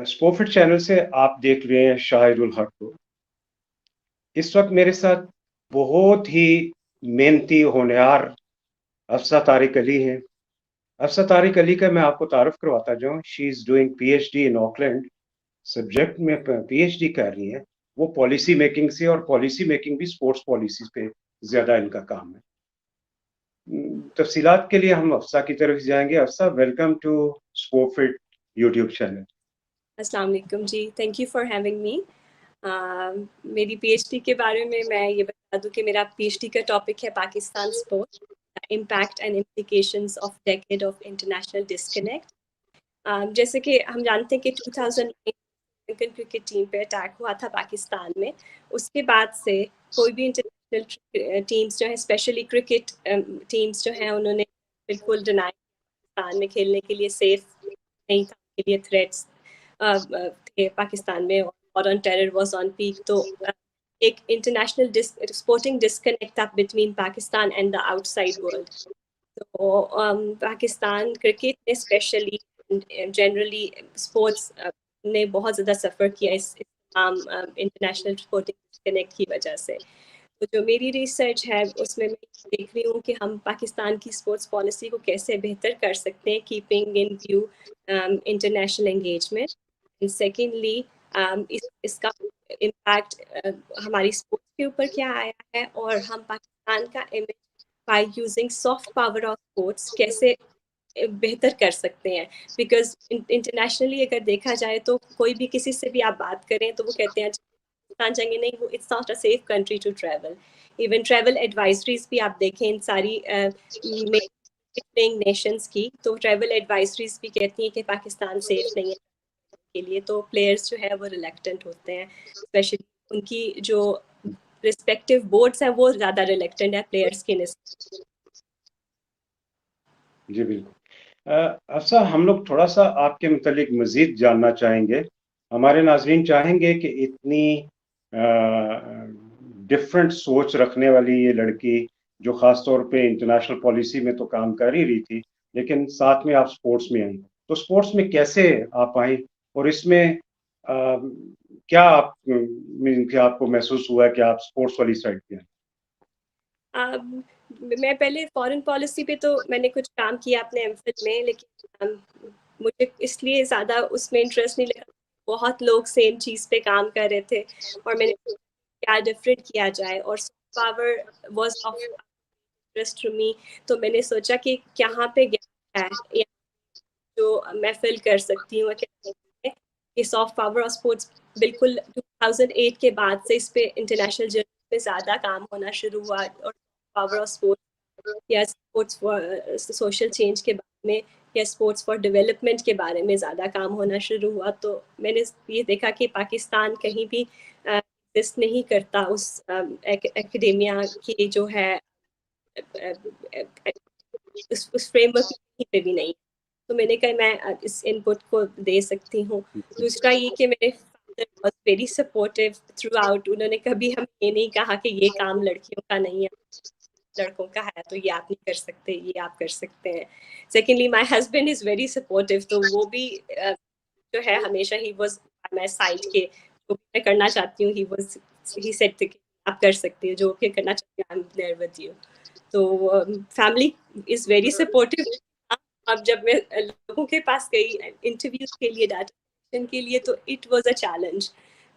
اسپوفٹ channel سے آپ دیکھ رہے ہیں شاہد الحق کو. اس وقت میرے ساتھ بہت ہی محنتی ہونہار افسہ طارق علی ہیں. افسہ طارق علی کا میں آپ کو تعارف کرواتا جاؤں. She is doing P H D in Auckland subject میں پی ایچ ڈی کر رہی ہیں. وہ پالیسی میکنگ سے، اور پالیسی میکنگ بھی اسپورٹس پالیسیز پہ زیادہ ان کا کام ہے. تفصیلات کے لیے ہم افسہ کی طرف جائیں گے. افسہ، ویلکم ٹو اسپوفٹ یوٹیوب چینل. السلام علیکم جی، thank you for having me. میری پی ایچ ڈی کے بارے میں یہ بتا دوں کہ میرا پی ایچ ڈی کا ٹاپک ہے Pakistan sport impact and implications of decade of international disconnect. جیسے کہ ہم جانتے ہیں کہ 2008 کرکٹ ٹیم پہ اٹیک ہوا تھا پاکستان میں. اس کے بعد سے کوئی بھی انٹرنیشنل ٹیمز جو ہیں، اسپیشلی کرکٹ ٹیمز جو ہیں، انہوں نے بالکل ڈینائی پاکستان میں کھیلنے کے لیے سیف نہیں تھا، کے لیے تھریٹس تھے پاکستان میں، اور on terror was on peak. تو ایک انٹرنیشنل اسپورٹنگ ڈسکنیکٹ تھا between Pakistan and the outside world. تو پاکستان کرکٹ نے اسپیشلی جنرلی اسپورٹس نے بہت زیادہ سفر کیا اس تمام انٹرنیشنل اسپورٹنگ ڈسکنیکٹ کی وجہ سے. تو جو میری ریسرچ ہے اس میں دیکھ رہی ہوں کہ ہم پاکستان کی اسپورٹس پالیسی کو کیسے بہتر کر سکتے ہیں، keeping in view international engagement. Secondly اس کا امپیکٹ ہماری اسپورٹس کے اوپر کیا آیا ہے، اور ہم پاکستان کا image by using soft power of sports کیسے بہتر کر سکتے ہیں. بیکاز انٹرنیشنلی اگر دیکھا جائے تو کوئی بھی کسی سے بھی آپ بات کریں تو وہ کہتے ہیں پاکستان جائیں گے نہیں، وہ it's not a safe country to travel. Even travel advisories بھی آپ دیکھیں ان ساری پلینگ نیشنز کی، تو ٹریول ایڈوائزریز بھی کہتی ہیں کہ پاکستان سیف نہیں ہے کے لیے. تو پلیئرز جو ہے وہ ریلیکٹنٹ ہوتے ہیں، اسپیشلی ان کی جو ریسپیکٹیو بورڈز ہیں وہ زیادہ ریلیکٹنٹ ہے پلیئرز کی نسبت. جی بالکل. افسہ، ہم لوگ تھوڑا سا آپ کے متعلق مزید جاننا چاہیں گے. ہمارے ناظرین چاہیں گے کہ اتنی ڈفرینٹ سوچ رکھنے والی یہ لڑکی، جو خاص طور پہ انٹرنیشنل پالیسی میں تو کام کر ہی رہی تھی، لیکن ساتھ میں آپ اسپورٹس میں آئیں، تو اسپورٹس میں کیسے آپ آئیں، اور اس میں کیا آپ کو محسوس ہوا ہے کہ آپ اسپورٹس والی سائڈ پہ ہیں؟ میں پہلے فارن پالیسی پہ تو میں نے کچھ کام کیا اپنے ایم فل میں، لیکن مجھے اس لیے زیادہ اس میں انٹرسٹ نہیں لگا. بہت لوگ سیم چیز پہ کام کر رہے تھے اور میں نے کیا ڈفرینٹ کیا جائے، اور power was of interest to me. تو میں نے سوچا کہ کہاں پہ گیا ہے جو میں فل کر سکتی ہوں. کہ سافٹ پاور آف اسپورٹس بالکل 2008 کے بعد سے اس پہ انٹرنیشنل جرنل پہ زیادہ کام ہونا شروع ہوا، اور پاور آف اسپورٹس یا اسپورٹس فار سوشل چینج کے بارے میں یا اسپورٹس فار ڈیولپمنٹ کے بارے میں زیادہ کام ہونا شروع ہوا. تو میں نے یہ دیکھا کہ پاکستان کہیں بھی ایگزسٹ نہیں کرتا اس اکیڈیمیا کی جو ہے اس فریم ورک کہیں پہ بھی نہیں. تو میں نے کہا میں اس ان پٹ کو دے سکتی ہوں. دوسرا یہ کہ میرے father was very supportive through out. انہوں نے کبھی ہمیں یہ نہیں کہا کہ یہ کام لڑکیوں کا نہیں ہے، لڑکوں کا ہے تو یہ آپ نہیں کر سکتے، یہ آپ کر سکتے ہیں. Secondly my husband is very supportive. تو وہ بھی جو ہے ہمیشہ ہی واز مائی سائڈ کے جو میں کرنا چاہتی ہوں ہی سیڈ کہ آپ کر سکتے ہیں، جو کہ کرنا چاہتی ہوں I am there with you. تو فیملی از ویری سپورٹیو. اب جب میں لوگوں کے پاس گئی انٹرویوز کے لیے، ڈاٹا کے لیے، تو it was a challenge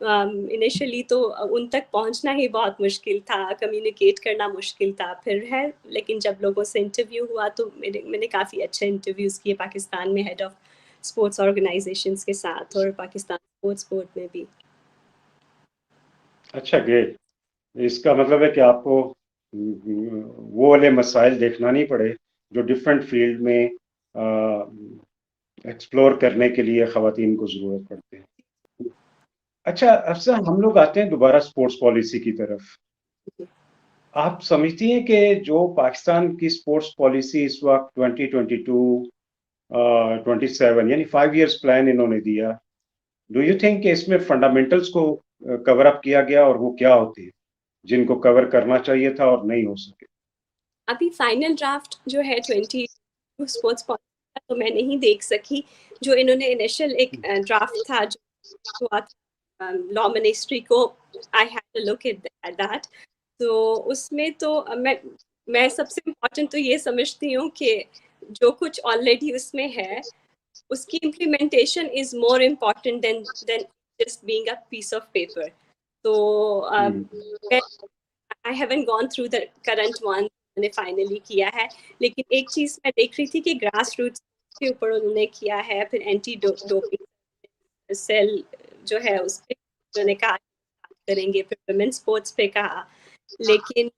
initially. تو ان تک پہنچنا ہی بہت مشکل تھا، کمیونیکیٹ کرنا مشکل تھا. پھر ہے لیکن جب لوگوں سے انٹرویو ہوا تو میں نے کافی اچھے انٹرویوز کیے پاکستان میں ہیڈ آف اسپورٹس آرگنائزیشنس کے ساتھ، اور پاکستان اسپورٹس بورڈ میں بھی. اچھا، گریٹ. اس کا مطلب ہے کہ آپ کو وہ والے مسائل دیکھنا نہیں پڑے جو ڈفرینٹ فیلڈ میں ایکسپلور کرنے کے لیے خواتین کو ضرورت پڑتے ہیں. اچھا افسر، ہم لوگ آتے ہیں دوبارہ اسپورٹس پالیسی کی طرف. آپ سمجھتی ہیں کہ جو پاکستان کی اسپورٹس پالیسی اس وقت 2022 27 یعنی 5 ایئرس پلان انہوں نے دیا، ڈو یو تھنک کہ اس میں فنڈامنٹلس کو کور اپ کیا گیا، اور وہ کیا ہوتے ہیں جن کو کور کرنا چاہیے تھا اور نہیں ہو سکے؟ ابھی فائنل ڈرافٹ جو ہے 20 اسپورٹس پالیسی تو میں نہیں دیکھ سکی. جو انہوں نے انیشل ایک ڈرافٹ تھا جو ہوا تھا لا منسٹری کو, I had a look at that. تو اس میں تو میں سب سے امپورٹنٹ تو یہ سمجھتی ہوں کہ جو کچھ آلریڈی اس میں ہے اس کی implementation is more important than just being a piece of paper. تو I haven't gone through the current one میں نے فائنلی کیا ہے. لیکن ایک چیز میں دیکھ رہی تھی کہ گراس روٹس کے اوپر انہوں نے کیا ہے, پھر اینٹی ڈوپنگ سیل جو ہے اس پہ انہوں نے کہا کریں گے, پھر ویمن اسپورٹس پہ کہا. لیکن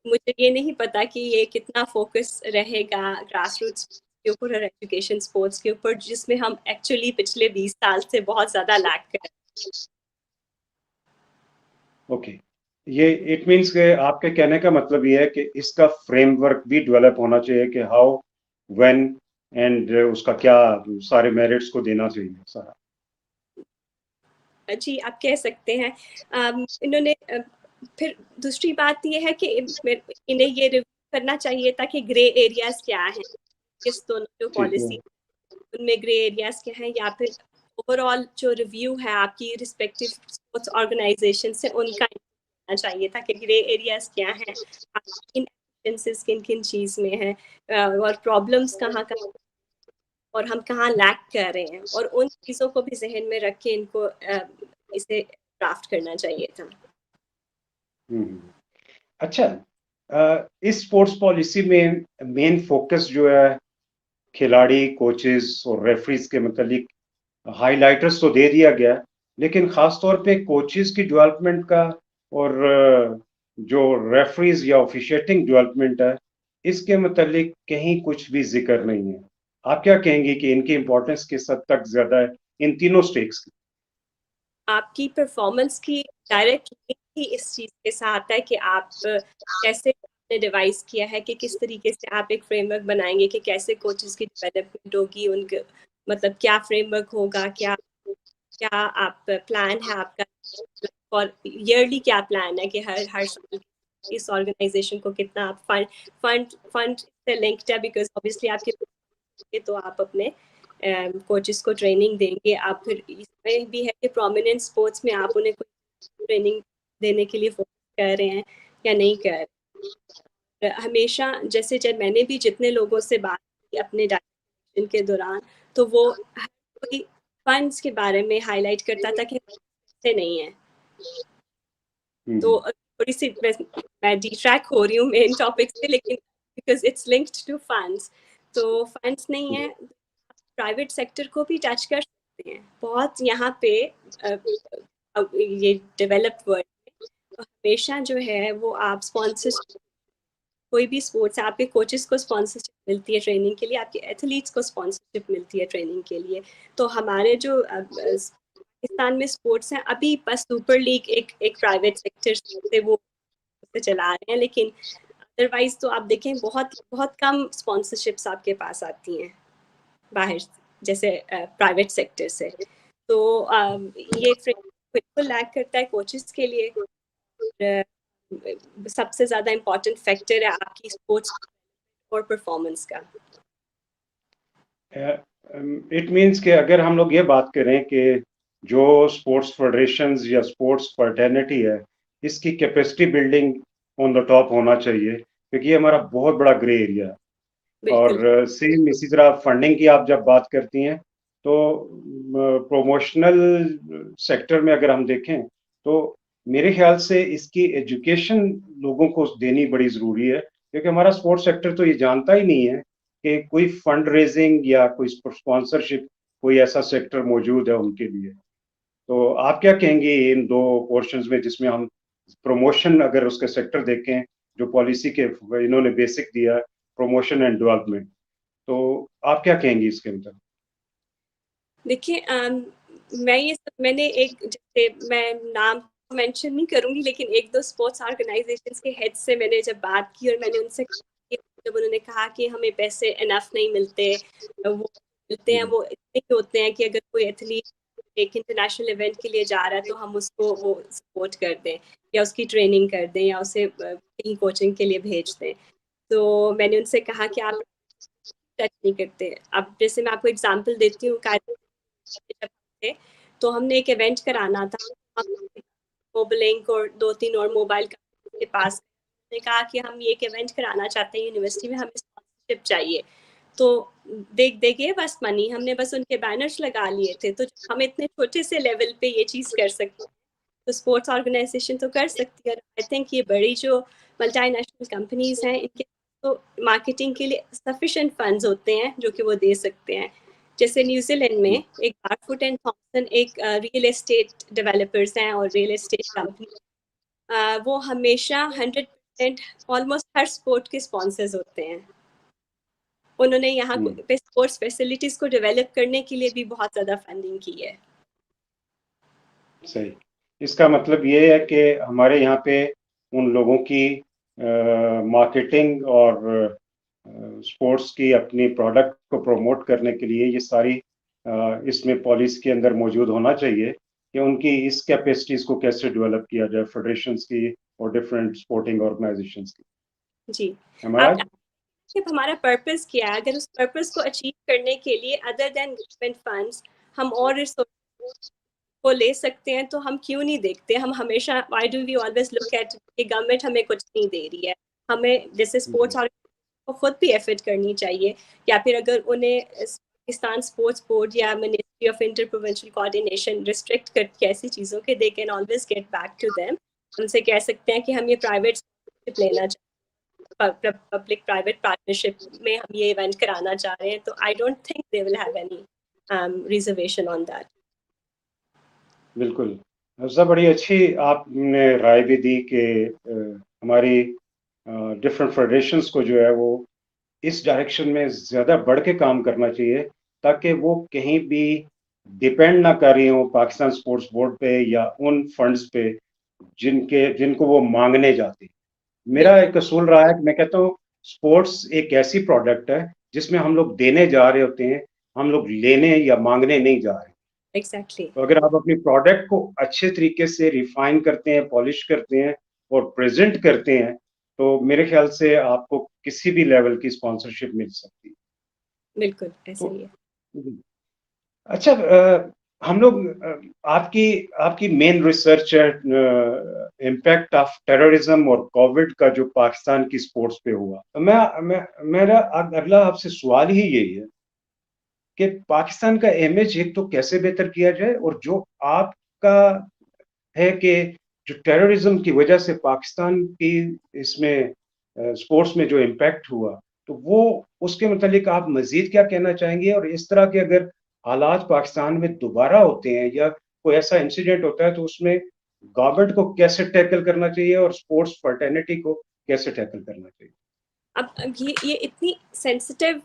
مجھے یہ نہیں پتا کہ یہ کتنا فوکس رہے گا گراس روٹس کے اوپر اور ایجوکیشن اسپورٹس کے اوپر, جس میں ہم ایکچولی پچھلے 20 سال سے بہت زیادہ لیک کر رہے ہیں. اوکے, یہ اٹ مینس کہ آپ کے کہنے کا مطلب یہ ہے کہ اس کا فریم ورک بھی ڈیولپ ہونا چاہیے کہ ہاؤ وین اینڈ اس کا کیا سارے میرٹس کو دینا چاہیے سارا. جی آپ کہہ سکتے ہیں. انہوں نے پھر دوسری بات یہ ہے کہ انہیں یہ ریویو کرنا چاہیے تھا کہ گرے ایریاز کیا ہیں, کس دونوں جو پالیسی ان میں گرے ایریاز کیا ہیں, یا پھر اوور آل جو ریویو ہے آپ کی رسپیکٹو اسپورٹس آرگنائزیشن سے ان کا ہونا چاہیے تھا کہ گرے ایریاز کیا ہیں, کن کن چیز میں ہیں, اور پرابلمس کہاں کہاں اور ہم کہاں لیک کر رہے ہیں, اور ان چیزوں کو بھی ذہن میں رکھ کے ان کو اسے ڈرافٹ کرنا چاہیے تھا. اچھا, اس اسپورٹس پالیسی میں مین فوکس جو ہے کھلاڑی, کوچز اور ریفریز کے متعلق ہائی لائٹرز تو دے دیا گیا, لیکن خاص طور پہ کوچز کی ڈیولپمنٹ کا اور جو ریفریز یا آفیشیٹنگ ڈیولپمنٹ ہے اس کے متعلق کہیں کچھ بھی ذکر نہیں ہے. آپ کیا کہیں گے کہ ان کی امپورٹنس کس حد تک زیادہ ہے ان تینوں اسٹیکس کی؟ آپ کی پرفارمنس کی ڈائریکٹ ہی اس چیز کے ساتھ ہے کہ آپ کیسے نے ڈیوائز کیا ہے کہ کس طریقے سے آپ ایک فریم ورک بنائیں گے کہ کیسے کوچز کی ڈیولپمنٹ ہوگی, ان کے مطلب کیا فریم ورک ہوگا, کیا آپ پلان ہے آپ کا, اور ایئرلی کیا پلان ہے کہ ہر سال اس آرگنائزیشن کو کتنا آپ فنڈ سے لنکڈ ہے, بیکاز اوبیسلی آپ کے تو آپ اپنے کوچز کو ٹریننگ دیں گے. آپ پھر اس میں بھی ہے کہ پرومیننٹ اسپورٹس میں آپ انہیں کوئی ٹریننگ دینے کے لیے فوکس کر رہے ہیں یا نہیں کر رہے. ہمیشہ جیسے جب میں نے بھی جتنے لوگوں سے بات کی اپنے ڈائریکشن کے دوران, تو وہ ہر کوئی فنڈس کے بارے میں ہائی لائٹ کرتا تھا کہ سے نہیں ہے. تو تھوڑی سی میں ڈی ٹریک ہو رہی ہوں مین ٹاپک سے, لیکن because it's linked to funds. تو فنڈس نہیں ہے, پرائیویٹ سیکٹر کو بھی ٹچ کر سکتے ہیں بہت. یہاں پہ یہ ڈیولپڈ ورلڈ میں ہمیشہ جو ہے وہ آپ اسپانسرشپ, کوئی بھی اسپورٹس آپ کے کوچز کو اسپانسرشپ ملتی ہے ٹریننگ کے لیے, آپ کے ایتھلیٹس کو اسپانسرشپ ملتی ہے ٹریننگ کے لیے. تو ہمارے جو پاکستان میں اسپورٹس ہیں ابھی بس سپر لیگ ایک پرائیویٹ سیکٹر سے وہ چلا رہے ہیں, لیکن ادروائز تو آپ دیکھیں بہت بہت کم اسپانسرشپس آپ کے پاس آتی ہیں باہر جیسے پرائیویٹ سیکٹر سے. تو یہ بالکل لیک کرتا ہے کوچز کے لیے. سب سے زیادہ امپورٹنٹ فیکٹر ہے آپ کی اسپورٹس اور پرفارمنس کا. اٹ مینس کہ اگر ہم لوگ یہ بات کریں کہ جو اسپورٹس فیڈریشنز یا اسپورٹس فرٹرنیٹی ہے اس کی capacity building on the top ہونا چاہیے, کیونکہ یہ ہمارا بہت بڑا گرے ایریا ہے. اور سیم اسی طرح فنڈنگ کی آپ جب بات کرتی ہیں تو پروموشنل سیکٹر میں اگر ہم دیکھیں تو میرے خیال سے اس کی ایجوکیشن لوگوں کو دینی بڑی ضروری ہے, کیونکہ ہمارا اسپورٹس سیکٹر تو یہ جانتا ہی نہیں ہے کہ کوئی فنڈ ریزنگ یا کوئی اسپانسرشپ کوئی ایسا سیکٹر موجود ہے ان کے لیے. تو آپ کیا کہیں گے ان دو پورشنز میں, جس میں ہم پروموشن اگر اس کے سیکٹر دیکھیں جو پالیسی کے انہوں نے بیسک دیا پروموشن اینڈ ڈیولپمنٹ, تو آپ کیا کہیں گی اس کے اندر؟ دیکھیے میں نے ایک جیسے میں نام مینشن نہیں کروں گی, لیکن ایک دو اسپورٹس آرگنائزیشنس کے ہیڈ سے میں نے جب بات کی اور میں نے ان سے جب انہوں نے کہا کہ ہمیں پیسے انف نہیں ملتے, وہ ملتے ہیں وہ اتنے ہوتے ہیں کہ اگر کوئی ایتھلیٹ ایک انٹرنیشنل ایونٹ کے لیے جا رہا ہے تو ہم اس کو وہ سپورٹ کر دیں یا اس کی ٹریننگ کر دیں یا اسے کہیں کوچنگ کے لیے بھیج دیں. تو میں نے ان سے کہا کہ آپ ٹچ نہیں کرتے. اب جیسے میں آپ کو اگزامپل دیتی ہوں, تو ہم نے ایک ایونٹ کرانا تھا, موبل لنک اور 2-3 اور موبائل کے پاس نے کہا کہ ہم یہ ایک ایونٹ کرانا چاہتے ہیں یونیورسٹی میں, ہمیں اسپانسرشپ چاہیے. تو دیکھیے بس منی, ہم نے بس ان کے بینرز لگا لیے تھے. تو ہم اتنے چھوٹے سے لیول پہ یہ چیز کر سکتے ہیں تو اسپورٹس آرگنائزیشن تو کر سکتی ہے. آئی تھنک یہ بڑی جو ملٹی نیشنل کمپنیز ہیں ان کے تو مارکیٹنگ کے لیے سفیشینٹ فنڈز ہوتے ہیں جو کہ وہ دے سکتے ہیں. جیسے نیوزی لینڈ میں ایک بارفوٹ اینڈ تھامسن ایک ریئل اسٹیٹ ڈیولپرز ہیں اور ریئل اسٹیٹ کمپنی, وہ ہمیشہ 100% آلموسٹ ہر اسپورٹ کے اسپانسرز ہوتے ہیں. انہوں نے یہاں پہ اسپورٹس فیسلٹیز کو ڈیولپ کرنے کے لیے بھی بہت زیادہ فنڈنگ کی ہے. صحیح. اس کا مطلب یہ ہے کہ ہمارے یہاں پہ ان لوگوں کی مارکیٹنگ اور اسپورٹس کی اپنی پروڈکٹ کو پروموٹ کرنے کے لیے یہ ساری اس میں پالیسی کے اندر موجود ہونا چاہیے کہ ان کی اس کیپیسٹیز کو کیسے ڈیولپ کیا جائے, فیڈریشنز کی اور ڈفرینٹ اسپورٹنگ آرگنائزیشنز کی. جی, ہمارا ہمارا پرپز کیا ہے, اگر اس پرپز کو اچیو کرنے کے لیے ادر دین گورنمنٹ فنڈز ہم اور ریسورس کو لے سکتے ہیں تو ہم کیوں نہیں دیکھتے. ہم ہمیشہ why do we always look at کہ گورنمنٹ ہمیں کچھ نہیں دے رہی ہے, ہمیں جیسے اسپورٹس کو خود بھی ایفرٹ کرنی چاہیے, یا پھر اگر انہیں پاکستان اسپورٹس بورڈ یا ministry of inter provincial coordination restrict کرتی ایسی چیزوں کے, they can always get back to them. ان سے کہہ سکتے ہیں کہ ہم یہ پرائیویٹ لینا چاہتے ہیں, پبلک پرائیویٹ پارٹنرشپ میں ہم یہ ایونٹ کرانا چاہ رہے ہیں. تو I don't think they will have any reservation on that. بالکل حفصہ, بڑی اچھی آپ نے رائے بھی دی کہ ہماری ڈفرینٹ فیڈریشنز کو جو ہے وہ اس ڈائریکشن میں زیادہ بڑھ کے کام کرنا چاہیے تاکہ وہ کہیں بھی ڈپینڈ نہ کر رہی ہوں پاکستان اسپورٹس بورڈ پہ یا ان فنڈز پہ جن کو وہ مانگنے جاتے. میرا ایک اصول رہا ہے کہ میں کہتا ہوں اسپورٹس ایک ایسی پروڈکٹ ہے جس میں ہم لوگ دینے جا رہے ہوتے ہیں, ہم لوگ لینے یا مانگنے نہیں جا رہے. Exactly. تو اگر آپ اپنی پروڈکٹ کو اچھے طریقے سے ریفائن کرتے ہیں, پالش کرتے ہیں اور پریزنٹ کرتے ہیں تو میرے خیال سے آپ کو کسی بھی لیول کی اسپانسرشپ مل سکتی ہے. بالکل ایسا ہی ہے. اچھا, ہم لوگ آپ کی مین ریسرچ ہے امپیکٹ آف ٹیررزم اور کووڈ کا جو پاکستان کی اسپورٹس پہ ہوا. میرا اگلا آپ سے سوال ہی یہی ہے کہ پاکستان کا امیج ایک تو کیسے بہتر کیا جائے, اور جو آپ کا ہے کہ جو ٹیررزم کی وجہ سے پاکستان کی اس میں اسپورٹس میں جو امپیکٹ ہوا تو وہ اس کے متعلق آپ مزید کیا کہنا چاہیں گے, اور اس طرح کے اگر حالات پاکستان میں دوبارہ ہوتے ہیں یا کوئی ایسا انسیڈنٹ ہوتا ہے تو اس میں گورنمنٹ کو کیسے ٹیکل کرنا چاہیے اور اسپورٹس فرٹرنیٹی کو کیسے ٹیکل کرنا چاہیے. اب یہ اتنی سینسٹیو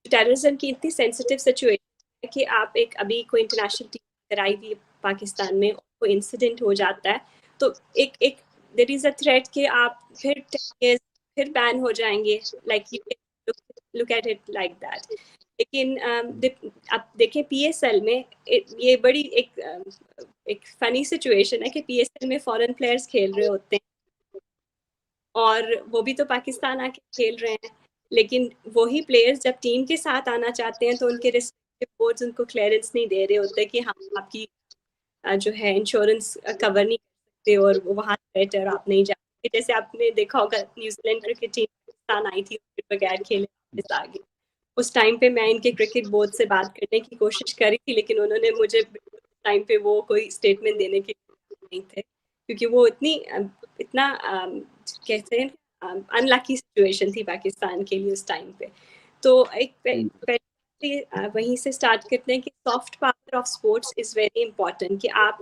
ٹیررزم کی اتنی سینسٹیو سچویشن ہے کہ آپ ایک ابھی کوئی انٹرنیشنل ٹیم کرائی تھی پاکستان میں, کوئی انسیڈنٹ ہو جاتا ہے تو ایک دیر از اے تھریٹ کہ آپ پھر بین ہو جائیں گے, like you look at it like that. لیکن اب دیکھیں پی ایس ایل میں یہ بڑی ایک فنی سچویشن ہے کہ پی ایس ایل میں فارن پلیئرس کھیل رہے ہوتے ہیں اور وہ بھی تو پاکستان آ کے کھیل رہے ہیں, لیکن وہی پلیئرز جب ٹیم کے ساتھ آنا چاہتے ہیں تو ان کے ریسپیکٹیو بورڈز ان کو کلیئرنس نہیں دے رہے ہوتے کہ ہم آپ کی جو ہے انشورنس کور نہیں کر سکتے اور وہاں بیٹر آپ نہیں جا سکتے. جیسے آپ نے دیکھا ہوگا New Zealand cricket team Pakistan آئی تھی بغیر کھیلے واپس آ گئی. اس ٹائم پہ میں ان کے کرکٹ بورڈ سے بات کرنے کی کوشش کری تھی, لیکن انہوں نے مجھے ٹائم پہ وہ کوئی اسٹیٹمنٹ دینے کے نہیں تھے کیونکہ وہ اتنا کہتے ہیں ان لکی سچویشن تھی پاکستان کے لیے اس ٹائم پہ. تو ایک وہیں سے اسٹارٹ کرتے ہیں کہ soft power of sports is very important, کہ آپ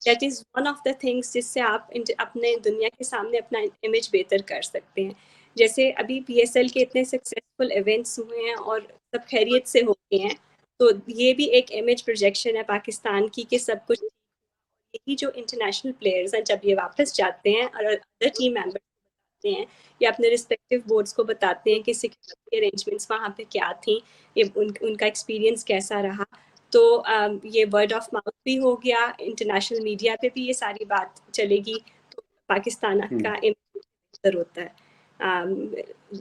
that is one of the things جس سے آپ اپنے دنیا کے سامنے اپنا امیج بہتر کر سکتے ہیں. جیسے ابھی پی ایس ایل کے اتنے سکسیزفل ایونٹس ہوئے ہیں اور سب خیریت سے ہوتے ہیں, تو یہ بھی ایک امیج پروجیکشن ہے پاکستان کی کہ سب کچھ. یہی جو انٹرنیشنل پلیئرز ہیں جب یہ واپس جاتے ہیں اور ادر ٹیم ممبرس کو بتاتے ہیں یا اپنے رسپیکٹیو بورڈز کو بتاتے ہیں کہ سیکورٹی ارینجمنٹس وہاں پہ کیا تھیں, یہ ان کا ایکسپیرینس کیسا رہا, تو یہ ورڈ آف ماؤتھ بھی ہو گیا, انٹرنیشنل میڈیا پہ بھی یہ ساری بات چلے گی, تو پاکستان کا امیج بہتر ہوتا ہے.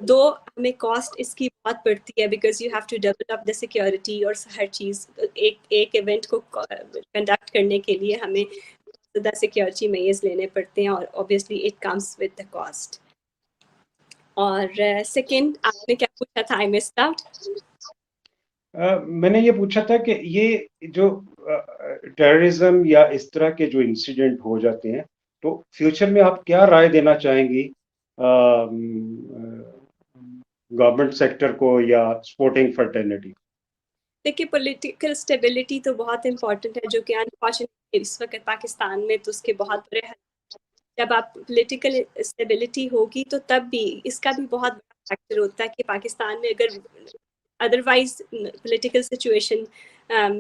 دو ہمیں کاسٹ اس کی بہت پڑتی ہے because you have to develop the security اور ہر چیز. ایک ایونٹ کو کنڈکٹ کرنے کے لیے ہمیں زیادہ سیکورٹی میئرز لینے پڑتے ہیں اور obviously it comes with the cost. اور سیکنڈ آپ نے کیا پوچھا تھا؟ آئی مسڈ آؤٹ. میں نے یہ پوچھا تھا کہ یہ جو ٹیررزم یا اس طرح کے جو انسیڈنٹ ہو جاتے ہیں تو فیوچر میں آپ کیا رائے دینا چاہیں گی گورنمنٹ سیکٹر کو یا اسپورٹنگ فرٹرنیٹی؟ دیکھیے پولیٹیکل اسٹیبلٹی تو بہت امپورٹنٹ ہے جو کہ انفارچونیٹلی اس وقت پاکستان میں تو اس کے بہت بڑے جب آپ پولیٹیکل اسٹیبلٹی ہوگی تو تب بھی اس کا بھی بہت بڑا فیکٹر ہوتا ہے کہ پاکستان میں اگر ادروائز پولیٹیکل سچویشن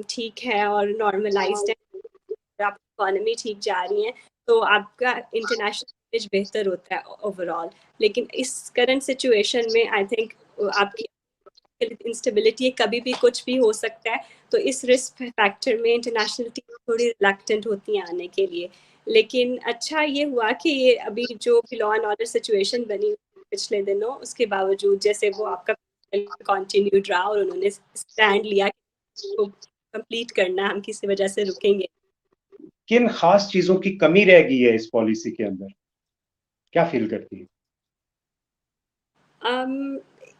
ٹھیک ہے اور نارملائزڈ ہے، آپ اکانومی ٹھیک جا رہی ہیں تو آپ کا انٹرنیشنل امیج بہتر ہوتا ہے اوور آل. لیکن اس کرنٹ سچویشن میں آئی تھنک آپ کی انسٹیبلٹی کبھی بھی کچھ بھی ہو سکتا ہے، تو اس رسک فیکٹر میں انٹرنیشنل ٹیم تھوڑی ریلیکٹنٹ ہوتی ہیں آنے کے لیے. لیکن اچھا یہ ہوا کہ یہ ابھی جو لا اینڈ آرڈر سچویشن بنی پچھلے دنوں، اس کے باوجود جیسے وہ آپ کا کنٹینیوڈ رہا اور انہوں نے اسٹینڈ لیا کہ کو کمپلیٹ کرنا، ہم کسی وجہ سے رکیں گے. کن خاص چیزوں کی کمی رہ گئی ہے اس پالیسی کے اندر، کیا فیل کرتی ہے؟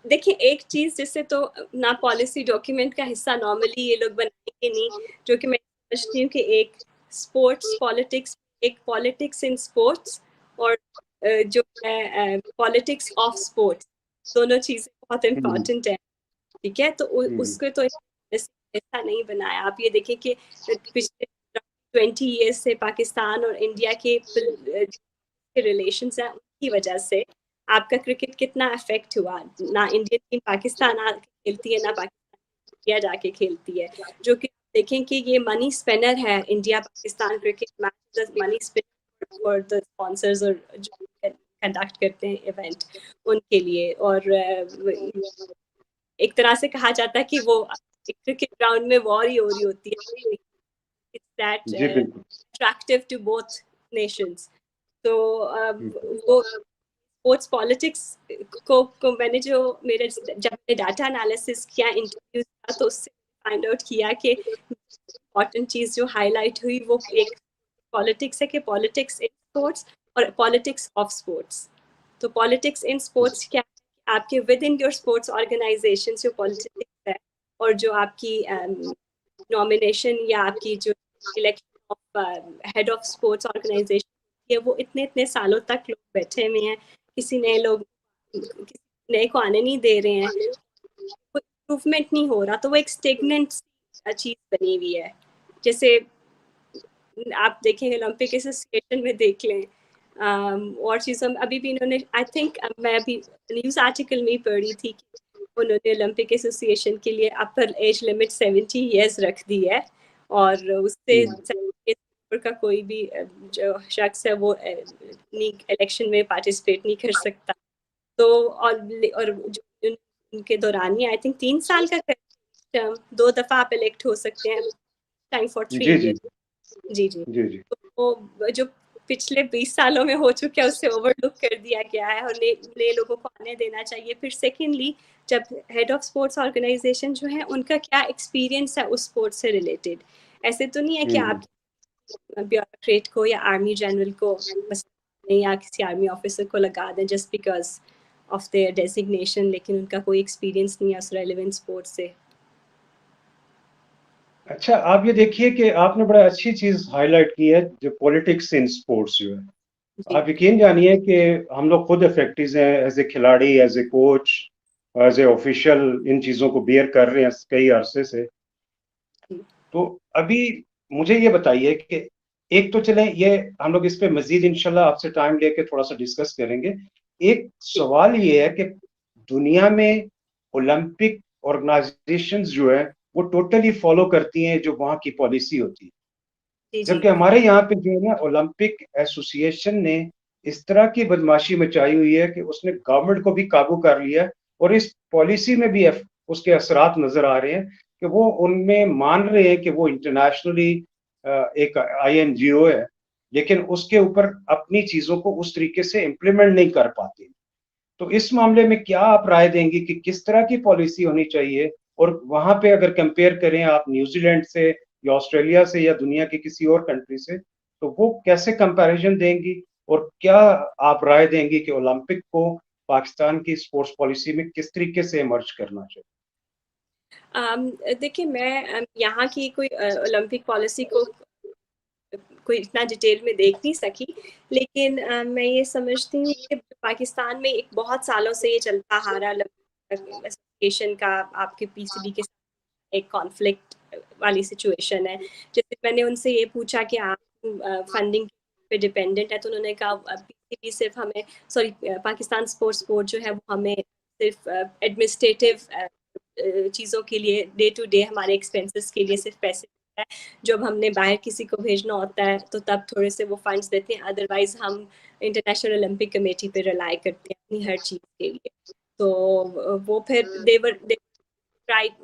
دیکھیں ایک چیز جیسے تو نہ پالیسی ڈاکیومنٹ کا حصہ نارملی یہ لوگ بنائیں گے نہیں، جو کہ میں سمجھتی ہوں کہ ایک اسپورٹس پالیٹکس، ایک پالیٹکس ان اسپورٹس اور جو ہے پالیٹکس آف اسپورٹس، دونوں چیزیں بہت امپورٹنٹ ہیں. ٹھیک ہے، تو اس کو تو ایسا نہیں بنایا. آپ یہ دیکھیں کہ پچھلے 20 ایئرس سے پاکستان اور انڈیا کے ریلیشنز ہیں، ان کی وجہ سے آپ کا کرکٹ کتنا افیکٹ ہوا. نہ انڈین ٹیم پاکستان آ کے کھیلتی ہے، نہ پاکستان انڈیا جا کے کھیلتی ہے، جو کہ دیکھیں کہ یہ منی اسپینر ہے. India Pakistan cricket match money spinner for the sponsors اور جو کنڈکٹ کرتے ہیں ایونٹ ان کے لیے. اور ایک طرح سے کہا جاتا ہے کہ وہ کرکٹ گراؤنڈ میں وار ہی ہو رہی ہوتی ہے. It's that جی بالکل. attractive to both nations. تو وہ اسپورٹس پالیٹکس کو میں نے جو میرے جب میں نے ڈاٹا انالیسس کیا انٹرویوز کیا تو اس سے فائنڈ آؤٹ کیا کہ امپورٹنٹ چیز جو ہائی لائٹ ہوئی وہ ایک پالیٹکس ہے کہ پالیٹکس ان اسپورٹس اور پالیٹکس آف اسپورٹس. تو پالیٹکس ان اسپورٹس کیا آپ کے within your sports organization جو پالیٹکس ہے اور جو آپ کی نامینیشن یا آپ کی جو election of head of sports organization ہے وہ اتنے سالوں تک لوگ بیٹھے ہوئے ہیں، کسی نئے کو آنے نہیں دے رہے ہیں، کوئی امپروومنٹ نہیں ہو رہا. تو وہ ایک اسٹیگننٹ چیز بنی ہوئی ہے. جیسے آپ دیکھیں اولمپک ایسوسیشن میں دیکھ لیں اور چیزوں ابھی بھی انہوں نے آئی تھنک میں ابھی نیوز آرٹیکل میں ہی پڑھی تھی کہ انہوں نے اولمپک ایسوسیشن کے لیے اپر ایج لمٹ 70 ایئرس رکھ دی ہے اور اس سے کا کوئی بھی جو شخص ہے وہ الیکشن میں پارٹیسپیٹ نہیں کر سکتا. تو اور ان کے دوران ہی آئی تھنک 3 سال کا ٹرم 2 دفعہ آپ الیکٹ ہو سکتے ہیں ٹائم فار 3 ایئرس. جی تو جو پچھلے 20 سالوں میں ہو چکا ہے اس سے اوور لک کر دیا گیا ہے اور نئے لوگوں کو آنے دینا چاہیے. پھر سیکنڈلی جب ہیڈ آف اسپورٹس آرگنائزیشن جو ہے ان کا کیا ایکسپیرینس ہے اس اسپورٹس سے ریلیٹڈ. ایسے تو نہیں ہے کہ آپ بیوروکریٹ کو یا آرمی جنرل کو بس یا کسی آرمی آفیسر کو لگا دیں just because of their designation, لیکن ان کا کوئی ایکسپیرینس نہیں ہے اس ریلیونٹ اسپورٹ سے. اچھا آپ یہ دیکھیے کہ آپ نے بڑا اچھی چیز ہائی لائٹ کی ہے جو پولیٹکس ان اسپورٹس جو ہے. آپ یقین جانیے کہ ہم لوگ خود افیکٹیز ہیں ایز اے کھلاڑی، as a coach, as a official ان چیزوں کو بیئر کر رہے ہیں کئی عرصے سے. تو ابھی مجھے یہ بتائیے کہ ایک تو چلیں یہ ہم لوگ اس پہ مزید انشاءاللہ آپ سے ٹائم لے کے تھوڑا سا ڈسکس کریں گے. ایک سوال یہ ہے کہ دنیا میں اولمپک آرگنائزیشنز جو ہے وہ ٹوٹلی فالو کرتی ہیں جو وہاں کی پالیسی ہوتی ہے، جبکہ ہمارے یہاں پہ جو ہے نا اولمپک ایسوسی ایشن نے اس طرح کی بدماشی مچائی ہوئی ہے کہ اس نے گورنمنٹ کو بھی قابو کر لیا اور اس پالیسی میں بھی اس کے اثرات نظر آ رہے ہیں کہ وہ ان میں مان رہے ہیں کہ وہ انٹرنیشنلی ایک INGO ہے لیکن اس کے اوپر اپنی چیزوں کو اس طریقے سے امپلیمنٹ نہیں کر پاتے. تو اس معاملے میں کیا آپ رائے دیں گی کہ کس طرح کی پالیسی ہونی چاہیے؟ اور وہاں پہ اگر کمپیئر کریں آپ نیوزی لینڈ سے یا آسٹریلیا سے یا دنیا کی کسی اور کنٹری سے، تو وہ کیسے کمپیریزن دیں گی؟ اور کیا آپ رائے دیں گی کہ اولمپک کو پاکستان کی اسپورٹس پالیسی میں کس طریقے سے ایمرج کرنا چاہیے؟ دیکھیں، میں یہاں کی کوئی اولمپک پالیسی کو کوئی اتنا ڈیٹیل میں دیکھ نہیں سکی، لیکن میں یہ سمجھتی ہوں کہ پاکستان میں ایک بہت سالوں سے یہ چلتا آ رہا ایسوسیشن کا آپ کے پی سی بی کے ساتھ ایک کانفلکٹ والی سچویشن ہے. جیسے میں نے ان سے یہ پوچھا کہ آپ فنڈنگ پہ ڈپینڈنٹ ہے، تو انہوں نے کہا پی سی بی صرف ہمیں پاکستان اسپورٹس بورڈ جو ہے وہ ہمیں صرف ایڈمنسٹریٹو چیزوں کے لیے ڈے ٹو ڈے ہمارے ایکسپینسز کے لیے صرف پیسے دیتا ہے. جب ہم نے باہر کسی کو بھیجنا ہوتا ہے تو تب تھوڑے سے وہ فنڈس دیتے ہیں، ادروائز ہم انٹرنیشنل اولمپک کمیٹی پہ ریلائی کرتے ہیں اپنی ہر چیز کے لیے. تو وہ پھر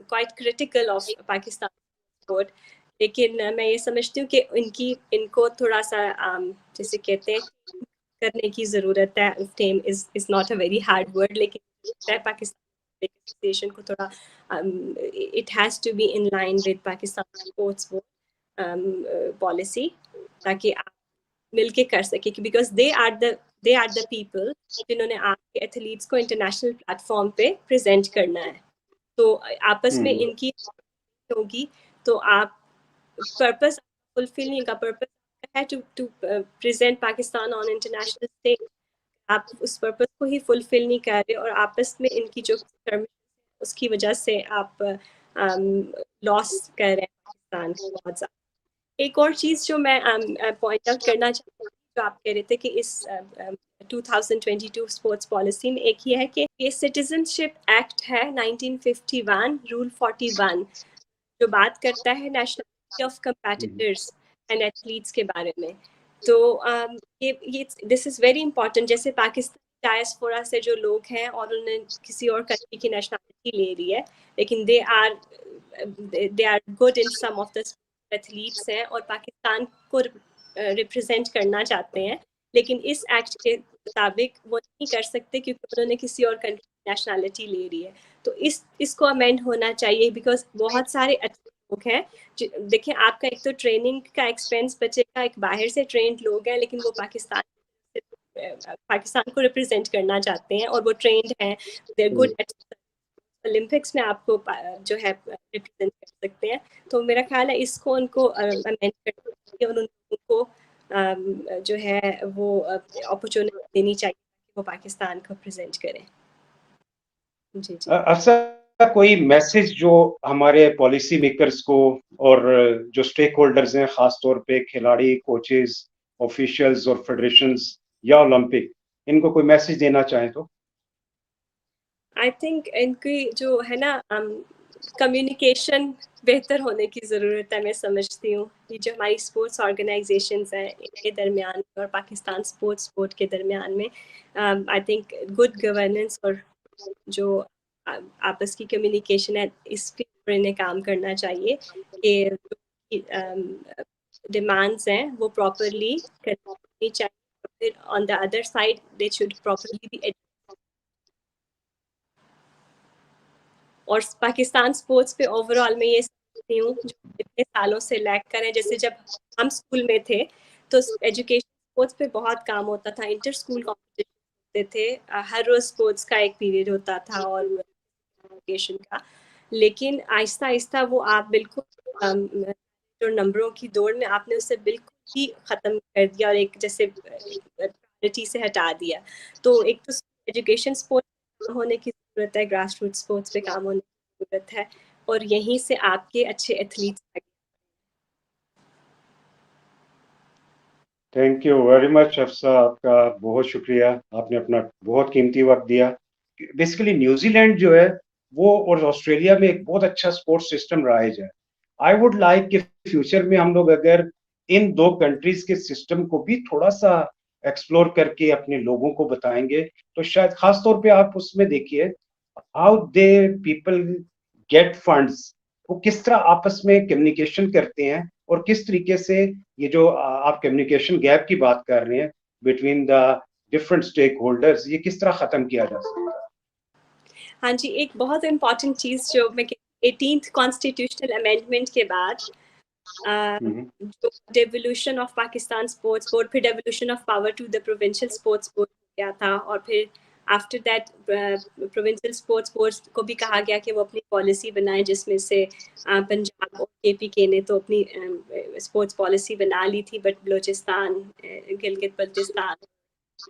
quite critical of Pakistan support. لیکن میں یہ سمجھتی ہوں کہ ان کو تھوڑا سا جیسے کہتے ہیں کرنے کی ضرورت ہے. Fame is not a very hard word, لیکن پاکستان ایسوسیشن کو تھوڑا it has to be in line with Pakistan sports board policy, تاکہ آپ مل کے کر سکیں، because they are the people جنہوں نے آپ کے ایتھلیٹس کو انٹرنیشنل پلیٹ فارم پہ پریزنٹ کرنا ہے. تو آپس میں ان کی ہوگی تو آپ پرپز فلفل نہیں کا پرپز ہے to present Pakistan on international stage. آپ اس پرپز کو ہی فلفل نہیں کر رہے، اور آپس میں ان کی جو اس کی وجہ سے آپ لاس کر رہے ہیں پاکستان کو بہت زیادہ. ایک اور چیز جو میں پوائنٹ آؤٹ کرنا چاہتی ہوں، جو آپ کہہ رہے تھے کہ اس 2022 اسپورٹس پالیسی میں ایک یہ ہے کہ یہ سٹیزن شپ ایکٹ ہے 1951 رول 41 جو بات کرتا ہے nationality of competitors and athletes کے بارے میں. تو یہ دس از ویری امپورٹنٹ. جیسے پاکستان ڈائسپورا سے جو لوگ ہیں اور انہوں نے کسی اور کنٹری کی نیشنلٹی لے لی ہے، لیکن they are good in some of the athletes ہیں اور پاکستان کو ریپرزینٹ کرنا چاہتے ہیں، لیکن اس ایکٹ کے مطابق وہ نہیں کر سکتے کیونکہ انہوں نے کسی اور کنٹری کی نیشنلٹی لے لی ہے. تو اس کو امینڈ ہونا چاہیے، بیکاز بہت سارے اچھے لوگ ہیں. دیکھیں، آپ کا ایک تو ٹریننگ کا ایکسپینس بچے گا، ایک باہر سے ٹرینڈ لوگ ہیں لیکن وہ پاکستان کو ریپرزینٹ کرنا چاہتے ہیں اور وہ ٹرینڈ ہیں، they are good at Olympics میں آپ کو جو ہے ریپرزینٹ کر سکتے ہیں. تو میرا خیال ہے اس کو ان کو امینڈ کرنا چاہیے اور ان کو جو ہے وہ اپرچونٹی دینی چاہیے کہ وہ پاکستان کو پریزنٹ کریں. جی جی. افسر، کوئی میسج جو ہمارے پالیسی میکرز کو اور جو اسٹیک ہولڈرز ہیں، خاص طور پہ کھلاڑی، کوچز، آفیشلز اور فیڈریشنز یا اولمپک، ان کو کوئی میسج دینا چاہیں تو؟ آئی تھنک ان کی جو ہے نا کمیونیکیشن بہتر ہونے کی ضرورت ہے. میں سمجھتی ہوں یہ جو ہماری اسپورٹس آرگنائزیشنز ہیں ان کے درمیان اور پاکستان اسپورٹس بورڈ کے درمیان میں آئی تھنک گڈ گورننس اور جو آپس کی کمیونیکیشن ہے اس کے اوپر انہیں کام کرنا چاہیے کہ ڈیمانڈس ہیں وہ پراپرلی کرنی چاہیے. پھر on the other side they should properly be. اور پاکستان اسپورٹس پہ اوور آل میں یہ سمجھتی ہوں جو اتنے سالوں سے لیک کریں. جیسے جب ہم اسکول میں تھے تو ایجوکیشن اسپورٹس پہ بہت کام ہوتا تھا، انٹر اسکول کمپٹیشن ہوتے تھے، ہر روز اسپورٹس کا ایک پیریڈ ہوتا تھا اور ایجوکیشن کا. لیکن آہستہ آہستہ وہ آپ بالکل جو نمبروں کی دوڑ میں آپ نے اسے بالکل ہی ختم کر دیا اور ایک جیسے پرائورٹی سے ہٹا دیا. تو ایک تو ایجوکیشن اسپورٹس ہونے کی ضرورت ہے، گراس روٹ اسپورٹس پہ کام ہونے کی ضرورت ہے، اور یہیں سے آپ کے اچھے ایتھلیٹس آگے. تھینک یو ویری مچ افسا، آپ کا بہت شکریہ، آپ نے اپنا بہت قیمتی وقت دیا. بیسیکلی نیوزی لینڈ جو ہے وہ اور آسٹریلیا میں ایک بہت اچھا اسپورٹس سسٹم رائج ہے. آئی ووڈ لائک کہ فیوچر میں ہم لوگ اگر ان دو کنٹریز کے سسٹم کو بھی تھوڑا سا ایکسپلور کر کے اپنے لوگوں کو بتائیں گے تو شاید، خاص طور پہ آپ اس میں دیکھیے how they people get funds, وہ کس طرح آپس میں کمیونیکیشن کرتے ہیں اور کس طریقے سے یہ جو آپ کمیونیکیشن گیپ کی بات کر رہے ہیں between the different stake holders, یہ کس طرح ختم کیا جا سکتا ہے؟ ہاں جی، ایک بہت امپورٹنٹ چیز جو میں 18th کانسٹیٹیوشنل امینڈمنٹ کے بعد جو devolution of Pakistan sports board, پھر devolution of power to the provincial sports board ہو گیا تھا، اور پھر after that provincial sports board کو بھی کہا گیا کہ وہ اپنی پالیسی بنائیں، جس میں سے پنجاب اور KPK نے تو اپنی اسپورٹس پالیسی بنا لی تھی، بٹ بلوچستان، گلگت بلتستان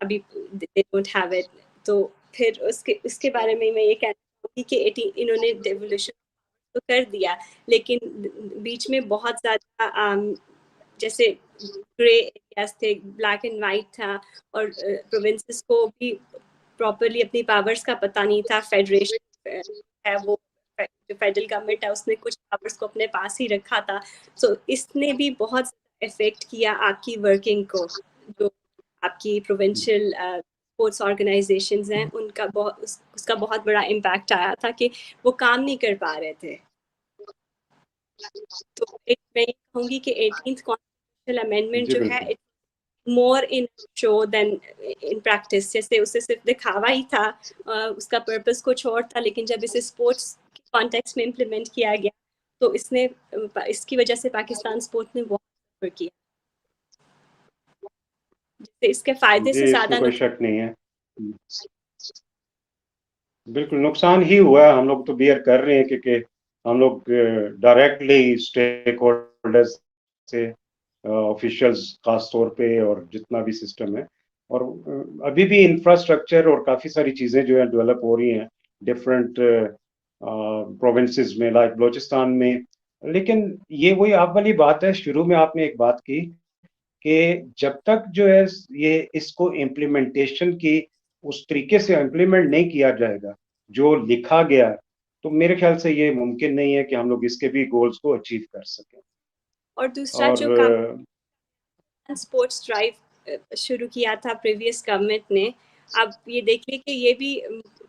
ابھی they don't have it. تو پھر اس کے بارے میں یہ کہنا چاہوں گی کہ انہوں نے ڈیولیوشن تو کر دیا، لیکن بیچ میں بہت زیادہ جیسے گرے ایریاز تھے، بلیک اینڈ وائٹ تھا، اور پروونسز کو بھی پراپرلی اپنی پاورز کا پتہ نہیں تھا. فیڈریشن ہے وہ جو فیڈرل گورنمنٹ ہے اس نے کچھ پاورز کو اپنے پاس ہی رکھا تھا، سو اس نے بھی بہت زیادہ افیکٹ کیا آپ کی ورکنگ کو. جو آپ کی پروونشل اسپورٹس آرگنائزیشنز ہیں ان کا اس کا بہت بڑا امپیکٹ آیا تھا کہ وہ کام نہیں کر پا رہے تھے. تو میں یہ کہوں گی کہ 18th کانسٹیٹیوشنل امینڈمنٹ جو ہے مور ان شو دین ان پریکٹس. جیسے اسے صرف دکھاوا ہی تھا، اس کا پرپس کچھ اور تھا، لیکن جب اسے اسپورٹس کے کانٹیکس میں امپلیمنٹ کیا گیا تو اس کی وجہ سے پاکستان اسپورٹ نے بہت سفر کیا. جیسے اس کے فائدے سے اس میں زیادہ کوئی شک نہیں ہے، بالکل نقصان ہی ہوا ہے. ہم لوگ تو بیئر کر رہے ہیں کیونکہ ہم لوگ ڈائریکٹلی اسٹیک ہولڈرز سے، آفیشلز خاص طور پہ، اور جتنا بھی سسٹم ہے، اور ابھی بھی انفراسٹرکچر اور کافی ساری چیزیں جو ہیں ڈیولپ ہو رہی ہیں ڈفرینٹ پروونسز میں، لائک بلوچستان میں. لیکن یہ وہی آپ والی بات ہے، شروع میں آپ نے ایک بات کی کہ جب تک جو ہے یہ اس کو امپلیمنٹیشن کی اس طریقے سے امپلیمنٹ نہیں کیا جائے گا جو لکھا گیا، تو میرے خیال سے یہ ممکن نہیں ہے کہ ہم لوگ اس کے بھی گولز کو اچیو کر سکیں. اور دوسرا جو کام اسپورٹس ڈرائیو شروع کیا تھا پریویس گورنمنٹ نے، اب یہ دیکھیے کہ یہ بھی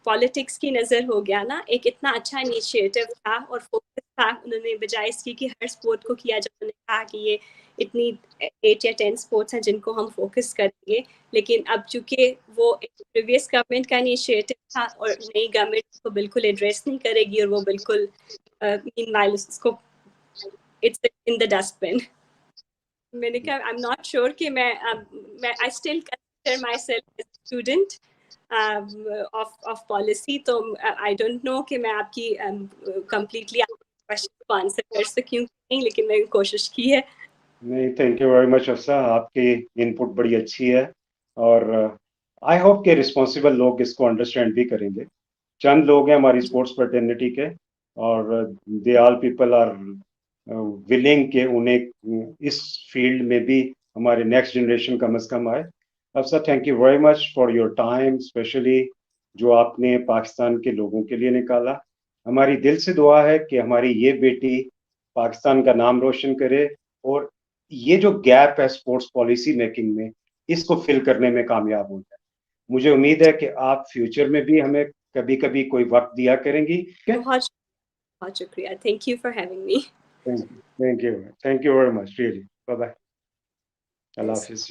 پالیٹکس کی نظر ہو گیا نا. ایک اتنا اچھا انیشیٹو تھا اور فوکس تھا، انہوں نے بجائے اس کی کہ ہر اسپورٹ کو کیا جب انہوں نے کہا کہ یہ اتنی 8 یا 10 اسپورٹس ہیں جن کو ہم فوکس کریں گے. لیکن اب چونکہ وہ پریویس گورنمنٹ کا انیشیٹو تھا اور نئی گورنمنٹ کو بالکل ایڈریس نہیں کرے گی، اور وہ بالکل مین وائل اس کو it's in the dust bin. میں نے کہا آئی ایم ناٹ شیور کہ میں I still consider my self as a student of policy, تو آئی ڈونٹ نو کہ میں آپ کی کمپلیٹلی کوشچن کو آنسر کر سکوں نہیں، لیکن میں نے کوشش کی ہے. نہیں، تھینک یو ویری مچ حفصہ، آپ کی ان پٹ بڑی اچھی ہے، اور آئی ہوپ کہ رسپانسبل لوگ اس کو انڈرسٹینڈ بھی کریں گے. چند لوگ ہیں ہماری اسپورٹس فریٹرنٹی کے، اور دے آل پیپل آر ولنگ کہ انہیں اس فیلڈ میں بھی ہمارے نیکسٹ جنریشن کم از کم آئے. Hafsa, thank you very much for your time, specially جو آپ نے پاکستان کے لوگوں کے لیے نکالا. ہماری دل سے دعا ہے کہ ہماری یہ بیٹی پاکستان کا نام روشن کرے، اور یہ جو گیپ ہے اسپورٹس پالیسی میکنگ میں، اس کو فل کرنے میں کامیاب ہو جائے. مجھے امید ہے کہ آپ فیوچر میں بھی ہمیں کبھی کبھی کوئی وقت دیا کریں گی. بہت بہت شکریہ. Thank you for having me. Thank you very much, really. Bye bye. اللہ حافظ.